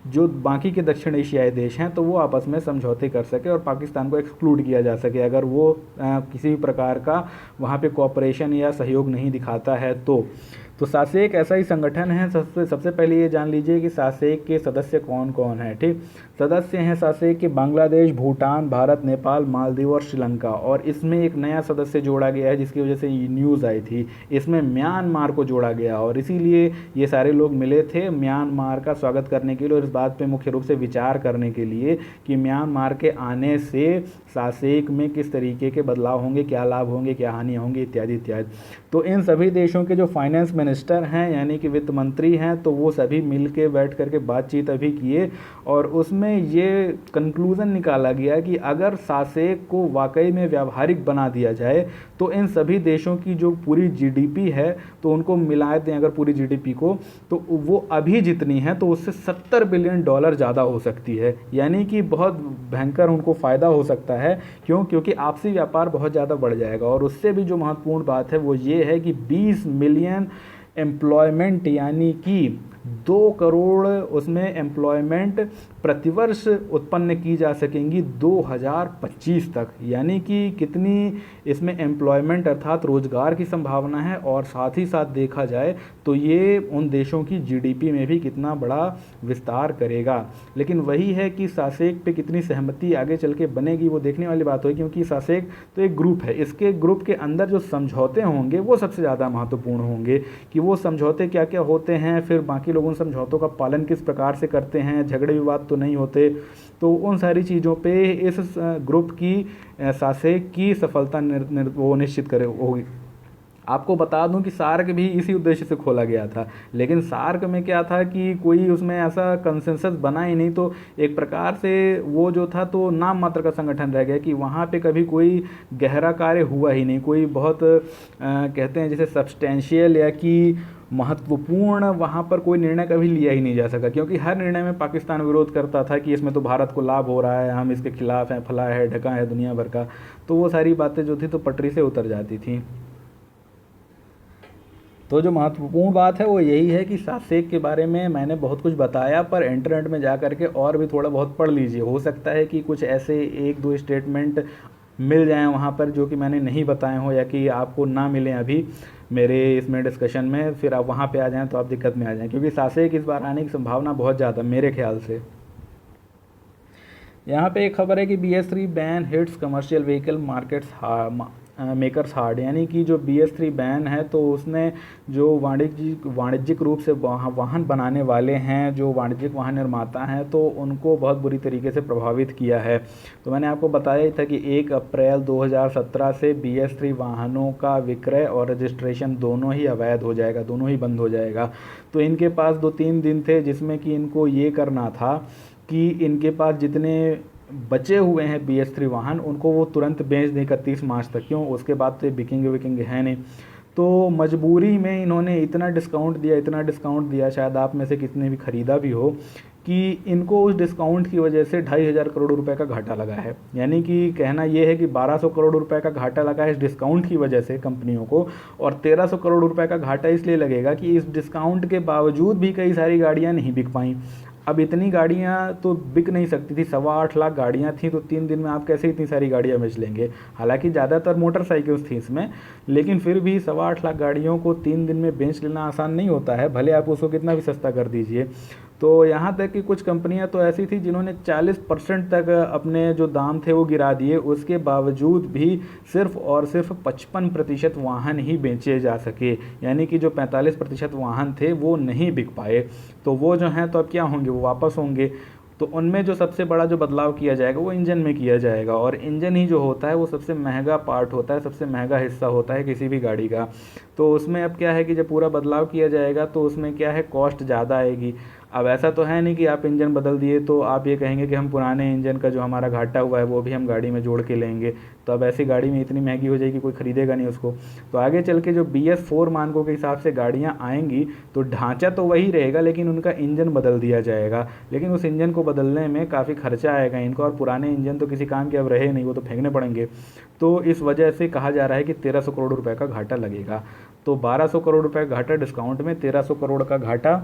जो बाकी के दक्षिण एशियाई देश हैं तो वो आपस में समझौते कर सके और पाकिस्तान को एक्सक्लूड किया जा सके अगर वो किसी भी प्रकार का वहाँ पे कोऑपरेशन या सहयोग नहीं दिखाता है। तो सासेक ऐसा ही संगठन है। सबसे पहले ये जान लीजिए कि सासेक के सदस्य कौन कौन हैं। ठीक, सदस्य हैं सासेक के बांग्लादेश, भूटान, भारत, नेपाल, मालदीव और श्रीलंका। और इसमें एक नया सदस्य जोड़ा गया है जिसकी वजह से ये न्यूज़ आई थी, इसमें म्यांमार को जोड़ा गया और इसीलिए ये सारे लोग मिले थे म्यांमार का स्वागत करने के लिए और इस बात पे मुख्य रूप से विचार करने के लिए कि म्यांमार के आने से सासेक में किस तरीके के बदलाव होंगे, क्या लाभ होंगे, क्या हानि होंगी, इत्यादि इत्यादि। तो इन सभी देशों के जो फाइनेंस मिनिस्टर हैं यानी कि वित्त मंत्री हैं, तो वो सभी मिल के बैठ करके बातचीत अभी किए और उसमें ये कंक्लूज़न निकाला गया कि अगर सासेक को वाकई में व्यावहारिक बना दिया जाए तो इन सभी देशों की जो पूरी जीडीपी है तो उनको मिला दें अगर पूरी जीडीपी को, तो वो अभी जितनी है तो उससे $70 बिलियन ज़्यादा हो सकती है। यानी कि बहुत भयंकर उनको फ़ायदा हो सकता है। क्यों? क्योंकि आपसी व्यापार बहुत ज़्यादा बढ़ जाएगा। और उससे भी जो महत्वपूर्ण बात है वो ये है कि 20 मिलियन एम्प्लॉयमेंट, यानी कि 2 करोड़ उसमें एम्प्लॉयमेंट प्रतिवर्ष उत्पन्न की जा सकेंगी 2025 तक। यानी कि कितनी इसमें एम्प्लॉयमेंट अर्थात रोजगार की संभावना है और साथ ही साथ देखा जाए तो ये उन देशों की जीडीपी में भी कितना बड़ा विस्तार करेगा। लेकिन वही है कि सासेक पे कितनी सहमति आगे चल के बनेगी वो देखने वाली बात होगी, क्योंकि सासेक तो एक ग्रुप है, इसके ग्रुप के अंदर जो समझौते होंगे वो सबसे ज़्यादा महत्वपूर्ण होंगे कि वो समझौते क्या क्या होते हैं, फिर बाकी लोग उन समझौतों का पालन किस प्रकार से करते हैं, झगड़े विवाद तो नहीं होते। तो उन सारी चीज़ों पे इस ग्रुप की सासेक की सफलता वो निश्चित करे होगी। आपको बता दूं कि सार्क भी इसी उद्देश्य से खोला गया था, लेकिन सार्क में क्या था कि कोई उसमें ऐसा कंसेंसस बना ही नहीं, तो एक प्रकार से वो जो था तो नाम मात्र का संगठन रह गया कि वहाँ पे कभी कोई गहरा कार्य हुआ ही नहीं, कोई बहुत कहते हैं जैसे सब्सटेंशियल या कि महत्वपूर्ण वहाँ पर कोई निर्णय कभी लिया ही नहीं जा सका, क्योंकि हर निर्णय में पाकिस्तान विरोध करता था कि इसमें तो भारत को लाभ हो रहा है, हम इसके खिलाफ हैं, फला है, ढका है दुनिया भर का। तो वो सारी बातें जो थी तो पटरी से उतर जाती थी। तो जो महत्वपूर्ण बात है वो यही है कि सासेक के बारे में मैंने बहुत कुछ बताया, पर इंटरनेट में जा करके और भी थोड़ा बहुत पढ़ लीजिए। हो सकता है कि कुछ ऐसे 1-2 स्टेटमेंट मिल जाएं वहाँ पर जो कि मैंने नहीं बताए हों या कि आपको ना मिलें अभी मेरे इसमें डिस्कशन में, फिर आप वहाँ पे आ जाएं तो आप दिक्कत में आ जाएं, क्योंकि सासेक इस बार आने की संभावना बहुत ज़्यादा मेरे ख्याल से। यहाँ पे एक खबर है कि BS3 ban hits commercial vehicle markets makers hard. यानी कि जो BS3 बैन है तो उसने जो वाणिज्यिक रूप से वाहन बनाने वाले हैं, जो वाणिज्यिक वाहन निर्माता हैं, तो उनको बहुत बुरी तरीके से प्रभावित किया है। तो मैंने आपको बताया ही था कि 1 अप्रैल 2017 से BS3 वाहनों का विक्रय और रजिस्ट्रेशन दोनों ही अवैध हो जाएगा, दोनों ही बंद हो जाएगा। तो इनके पास 2-3 दिन थे जिसमें कि इनको ये करना था कि इनके पास जितने बचे हुए हैं BS3 वाहन उनको वो तुरंत बेच दें 31 मार्च तक। क्यों? उसके बाद तो बिकेंगे है नहीं। तो मजबूरी में इन्होंने इतना डिस्काउंट दिया, शायद आप में से कितने भी ख़रीदा भी हो, कि इनको उस डिस्काउंट की वजह से 2,500 करोड़ रुपए का घाटा लगा है। यानी कि कहना ये है कि 1,200 करोड़ रुपए का घाटा लगा है इस डिस्काउंट की वजह से कंपनियों को, और 1,300 करोड़ रुपए का घाटा इसलिए लगेगा कि इस डिस्काउंट के बावजूद भी कई सारी गाड़ियाँ नहीं बिक पाई। अब इतनी गाड़ियाँ तो बिक नहीं सकती थी, 8.25 लाख गाड़ियाँ थीं, तो 3 दिन में आप कैसे इतनी सारी गाड़ियाँ बेच लेंगे। हालांकि ज़्यादातर मोटरसाइकिल्स थी इसमें, लेकिन फिर भी 8.25 लाख गाड़ियों को 3 दिन में बेच लेना आसान नहीं होता है, भले आप उसको कितना भी सस्ता कर दीजिए। तो यहाँ तक कि कुछ कंपनियां तो ऐसी थी जिन्होंने 40% तक अपने जो दाम थे वो गिरा दिए, उसके बावजूद भी सिर्फ और सिर्फ 55% वाहन ही बेचे जा सके, यानी कि जो 45% वाहन थे वो नहीं बिक पाए। तो वो जो हैं तो अब क्या होंगे, वो वापस होंगे। तो उनमें जो सबसे बड़ा जो बदलाव किया जाएगा वो इंजन में किया जाएगा, और इंजन ही जो होता है वो सबसे महंगा पार्ट होता है, सबसे महंगा हिस्सा होता है किसी भी गाड़ी का। तो उसमें अब क्या है कि जब पूरा बदलाव किया जाएगा तो उसमें क्या है, कॉस्ट ज़्यादा आएगी। अब ऐसा तो है नहीं कि आप इंजन बदल दिए तो आप ये कहेंगे कि हम पुराने इंजन का जो हमारा घाटा हुआ है वो भी हम गाड़ी में जोड़ के लेंगे, तो अब ऐसी गाड़ी में इतनी महंगी हो जाएगी, कोई खरीदेगा नहीं उसको। तो आगे चल के जो BS4 मानकों के हिसाब से गाड़ियाँ आएंगी तो ढांचा तो वही रहेगा, लेकिन उनका इंजन बदल दिया जाएगा। लेकिन उस इंजन को बदलने में काफ़ी खर्चा आएगा इनको, और पुराने इंजन तो किसी काम के अब रहे नहीं, वो तो फेंकने पड़ेंगे। तो इस वजह से कहा जा रहा है कि 1300 करोड़ रुपए का घाटा लगेगा। तो 1200 करोड़ रुपए का घाटा डिस्काउंट में, 1300 करोड़ का घाटा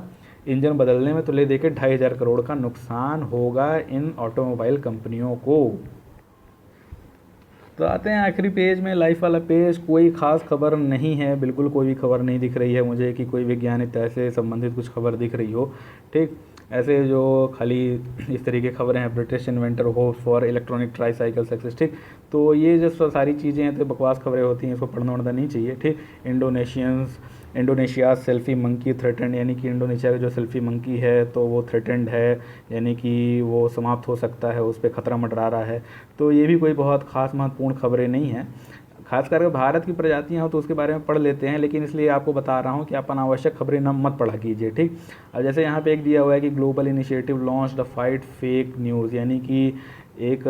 इंजन बदलने में, तो ले देके 2500 करोड़ का नुकसान होगा इन ऑटोमोबाइल कंपनियों को। तो आते हैं आखिरी पेज में, लाइफ वाला पेज। कोई ख़ास खबर नहीं है, बिल्कुल कोई भी खबर नहीं दिख रही है मुझे कि कोई वैज्ञानिकता से संबंधित कुछ खबर दिख रही हो। ठीक, ऐसे जो खाली इस तरीके की खबरें हैं, British inventor hope for electronic tricycle success. ठीक, तो ये जो सारी चीज़ें हैं तो बकवास खबरें होती हैं, इसको पढ़ना वढ़ना नहीं चाहिए। ठीक, इंडोनेशिया सेल्फी मंकी थ्रेटेंड, यानी कि इंडोनेशिया का जो सेल्फी मंकी है तो वो थ्रेटेंड है, यानी कि वो समाप्त हो सकता है, उस पर खतरा मंडरा रहा है। तो ये भी कोई बहुत ख़ास महत्वपूर्ण खबरें नहीं हैं। खास करके भारत की प्रजातियां हो तो उसके बारे में पढ़ लेते हैं, लेकिन इसलिए आपको बता रहा हूं कि आप अनावश्यक खबरें न मत पढ़ा कीजिए। ठीक, अब जैसे यहाँ पे एक दिया हुआ है कि global initiative launch the fight fake news, यानी कि एक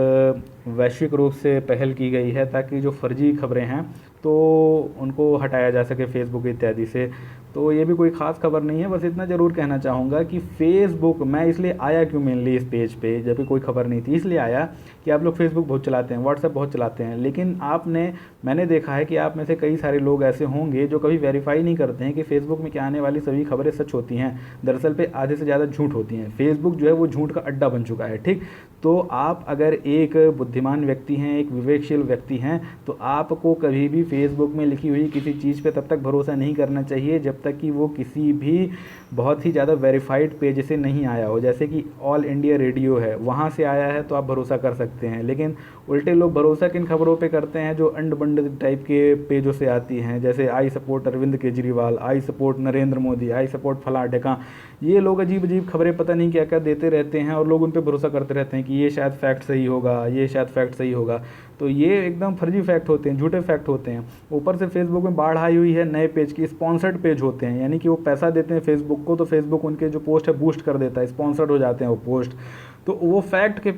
वैश्विक रूप से पहल की गई है ताकि जो फर्जी खबरें हैं तो उनको हटाया जा सके फेसबुक इत्यादि से। तो ये भी कोई ख़ास खबर नहीं है, बस इतना ज़रूर कहना चाहूँगा कि फेसबुक, मैं इसलिए आया क्यों मेनली इस पेज पे जबकि कोई खबर नहीं थी, इसलिए आया कि आप लोग फेसबुक बहुत चलाते हैं, व्हाट्सएप बहुत चलाते हैं, लेकिन मैंने देखा है कि आप में से कई सारे लोग ऐसे होंगे जो कभी वेरीफाई नहीं करते हैं कि फेसबुक में क्या आने वाली सभी खबरें सच होती हैं। दरअसल पे आधे से ज़्यादा झूठ होती हैं। फेसबुक जो है वो झूठ का अड्डा बन चुका है। ठीक, तो आप अगर एक बुद्धिमान व्यक्ति हैं, एक विवेकशील व्यक्ति हैं, तो आपको कभी भी फेसबुक में लिखी हुई किसी चीज़ पे तब तक भरोसा नहीं करना चाहिए जब तक कि वो किसी भी बहुत ही ज़्यादा वेरीफाइड पेज से नहीं आया हो। जैसे कि ऑल इंडिया रेडियो है, वहाँ से आया है तो आप भरोसा कर सकते हैं, लेकिन उल्टे लोग भरोसा किन खबरों पे करते हैं, जो अंड बंड टाइप के पेजों से आती हैं, जैसे I support Arvind Kejriwal, I support Narendra Modi, I support फला ढेका। ये लोग अजीब अजीब खबरें पता नहीं क्या क्या देते रहते हैं और लोग उन पर भरोसा करते रहते हैं कि ये शायद फैक्ट सही होगा, ये शायद फैक्ट सही होगा। तो ये एकदम फर्जी फैक्ट होते हैं, झूठे फैक्ट होते हैं। ऊपर से फेसबुक में बाढ़ आई हुई है नए पेज की, स्पॉन्सर्ड पेज होते हैं, यानी कि वो पैसा देते हैं फेसबुक को, तो फेसबुक उनके जो पोस्ट है बूस्ट कर देता है, स्पॉन्सर्ड हो जाते हैं वो पोस्ट। तो वो फैक्ट के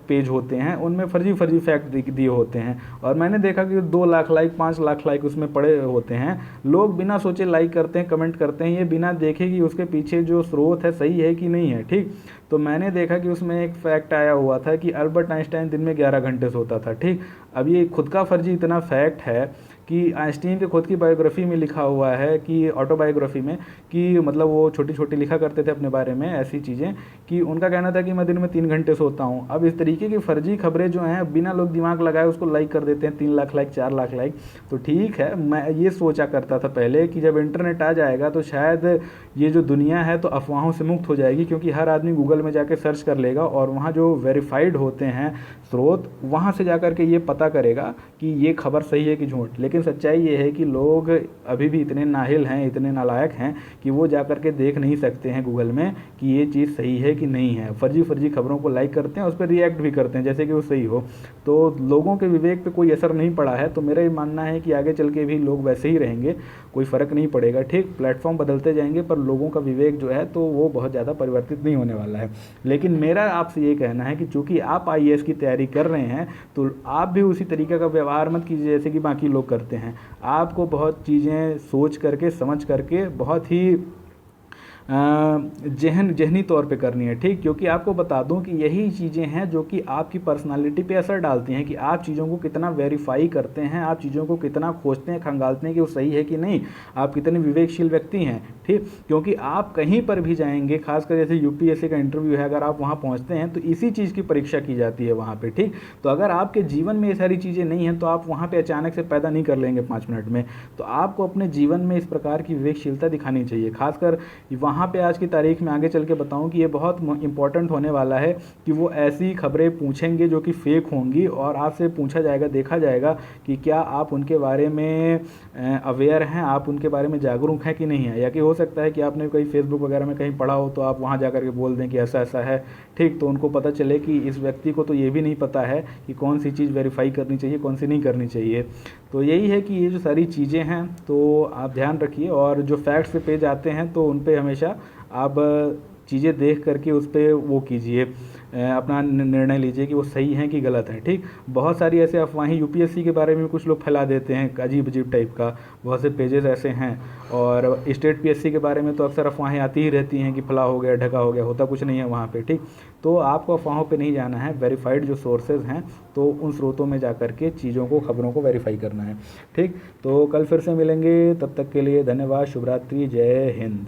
पेज होते हैं, उनमें फर्जी फैक्ट दिए होते हैं। और मैंने देखा कि 2 लाख लाइक, 5 लाख लाइक उसमें पड़े होते हैं। लोग बिना सोचे लाइक करते हैं, कमेंट करते हैं, ये बिना देखे कि उसके पीछे जो स्रोत है सही है कि नहीं है। ठीक, तो मैंने देखा कि उसमें एक फैक्ट आया हुआ था कि अल्बर्ट आइंस्टाइन दिन में 11 घंटे सोता था। ठीक, अब ये खुद का फर्जी इतना फैक्ट है कि आइंस्टीन के खुद की बायोग्राफी में लिखा हुआ है कि ऑटोबायोग्राफी में, कि मतलब वो छोटी छोटी लिखा करते थे अपने बारे में ऐसी चीज़ें, कि उनका कहना था कि मैं दिन में 3 घंटे सोता हूँ। अब इस तरीके की फर्जी खबरें जो हैं बिना लोग दिमाग लगाए उसको लाइक कर देते हैं, 3 लाख लाइक, 4 लाख लाइक। तो ठीक है, मैं ये सोचा करता था पहले कि जब इंटरनेट आ जाएगा तो शायद ये जो दुनिया है तो अफवाहों से मुक्त हो जाएगी, क्योंकि हर आदमी गूगल में जाके सर्च कर लेगा और वहाँ जो वेरीफाइड होते हैं स्रोत, वहाँ से जाकर के ये पता करेगा कि ये खबर सही है कि झूठ। लेकिन सच्चाई ये है कि लोग अभी भी इतने नाहिल हैं, इतने नालायक हैं कि वो जाकर के देख नहीं सकते हैं गूगल में कि ये चीज़ सही है कि नहीं है। फर्जी खबरों को लाइक करते हैं, उस पर रिएक्ट भी करते हैं जैसे कि वो सही हो। तो लोगों के विवेक पे कोई असर नहीं पड़ा है। तो मेरा ये मानना है कि आगे चल के भी लोग वैसे ही रहेंगे, कोई फ़र्क नहीं पड़ेगा। ठीक, प्लेटफॉर्म बदलते जाएंगे पर लोगों का विवेक जो है तो वो बहुत ज़्यादा परिवर्तित नहीं होने वाला है। लेकिन मेरा आपसे ये कहना है कि चूँकि आप IAS की तैयारी कर रहे हैं तो आप भी उसी तरीके का व्यवहार मत कीजिए जैसे कि बाकी लोग करते हैं। आपको बहुत चीज़ें सोच करके, समझ करके, बहुत ही जहनी तौर पे करनी है। ठीक, क्योंकि आपको बता दूं कि यही चीज़ें हैं जो कि आपकी पर्सनालिटी पे असर डालती हैं कि आप चीज़ों को कितना वेरीफाई करते हैं, आप चीज़ों को कितना खोजते हैं, खंगालते हैं कि वो सही है कि नहीं, आप कितने विवेकशील व्यक्ति हैं। ठीक, क्योंकि आप कहीं पर भी जाएंगे, खासकर जैसे UPSC का इंटरव्यू है, अगर आप वहाँ पहुँचते हैं तो इसी चीज़ की परीक्षा की जाती है वहाँ पर। ठीक, तो अगर आपके जीवन में ये सारी चीज़ें नहीं हैं तो आप वहाँ पर अचानक से पैदा नहीं कर लेंगे 5 मिनट में। तो आपको अपने जीवन में इस प्रकार की विवेकशीलता दिखानी चाहिए। खासकर वहाँ वहाँ पे आज की तारीख में आगे चल के बताऊँ कि ये बहुत इंपॉर्टेंट होने वाला है कि वो ऐसी खबरें पूछेंगे जो कि फेक होंगी, और आपसे पूछा जाएगा, देखा जाएगा कि क्या आप उनके बारे में अवेयर हैं, आप उनके बारे में जागरूक हैं कि नहीं है। या कि हो सकता है कि आपने कहीं फेसबुक वगैरह में कहीं पढ़ा हो तो आप वहाँ जा कर के बोल दें कि ऐसा ऐसा है, ठीक, तो उनको पता चले कि इस व्यक्ति को तो ये भी नहीं पता है कि कौन सी चीज़ वेरीफाई करनी चाहिए, कौन सी नहीं करनी चाहिए। तो यही है कि ये जो सारी चीज़ें हैं तो आप ध्यान रखिए, और जो फैक्ट्स पे पेज आते हैं तो उन पे हमेशा आप चीज़ें देख करके उस पर वो कीजिए, अपना निर्णय लीजिए कि वो सही हैं कि गलत है, ठीक। बहुत सारी ऐसे अफवाहें यूपीएससी के बारे में कुछ लोग फैला देते हैं, अजीब अजीब टाइप का, बहुत से पेजेस ऐसे हैं। और स्टेट पीएससी के बारे में तो अक्सर अफवाहें आती ही रहती हैं कि फला हो गया, ढका हो गया, होता कुछ नहीं है वहाँ पे, ठीक। तो आपको अफवाहों पे नहीं जाना है, वेरीफाइड जो सोर्सेज हैं तो उन स्रोतों में जा कर के चीज़ों को, खबरों को वेरीफाई करना है, ठीक। तो कल फिर से मिलेंगे, तब तक के लिए धन्यवाद, शुभ रात्रि, जय हिंद।